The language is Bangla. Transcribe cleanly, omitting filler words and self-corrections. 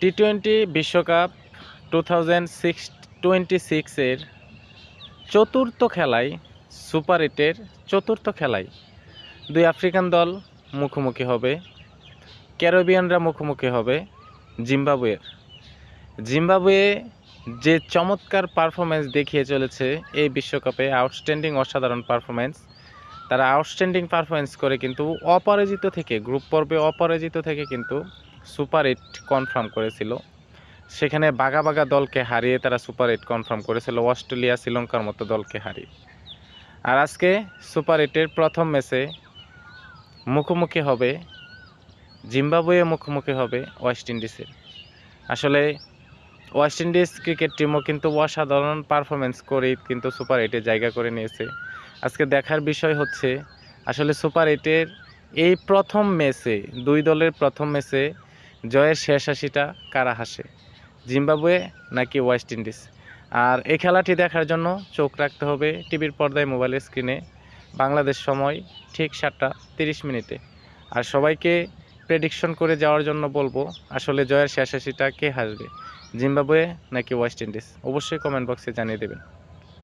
টি-20 বিশ্বকাপ 2026-এর চতুর্থ খেলায় সুপার 8-এর চতুর্থ খেলায় দুই আফ্রিকান দল মুখোমুখি হবে। ক্যারিবিয়ানরা মুখোমুখি হবে জিম্বাবুয়ের। জিম্বাবুয়ে যে চমৎকার পারফরমেন্স দেখিয়ে চলেছে এই বিশ্বকাপে, আউটস্ট্যান্ডিং অসাধারণ পারফরমেন্স। তারা আউটস্ট্যান্ডিং পারফরমেন্স করে কিন্তু অপরাজিত থেকে, গ্রুপ পর্বে অপরাজিত থেকে কিন্তু সুপার 8 কনফার্ম করেছিল। সেখানে বাঘা বাঘা দলকে হারিয়ে তারা সুপার 8 কনফার্ম করেছিল, অস্ট্রেলিয়া, শ্রীলঙ্কার মতো দলকে হারিয়ে। আর আজকে সুপার 8-এর প্রথম ম্যাচে মুখোমুখি হবে জিম্বাবুয়ে, মুখোমুখি হবে ওয়েস্ট ইন্ডিজের। আসলে ওয়েস্ট ইন্ডিজ ক্রিকেট টিমও কিন্তু অসাধারণ পারফরমেন্স করেই কিন্তু সুপার 8-এ জায়গা করে নিয়েছে। আজকে দেখার বিষয় হচ্ছে আসলে সুপার 8-এর এই প্রথম ম্যাচে, দুই দলের প্রথম ম্যাচে জয়ের শেষ হাসিটা কারা হাসে, জিম্বাবুয়ে নাকি ওয়েস্ট ইন্ডিজ। আর এই খেলাটি দেখার জন্য চোখ রাখতে হবে টিভির পর্দায়, মোবাইলের স্ক্রিনে, বাংলাদেশ সময় ঠিক 7:30। আর সবাইকে প্রেডিকশন করে যাওয়ার জন্য বলবো আসলে জয়ের শেষ হাসিটা কে হাসবে, জিম্বাবুয়ে নাকি ওয়েস্ট ইন্ডিজ। অবশ্যই কমেন্ট বক্সে জানিয়ে দেবেন।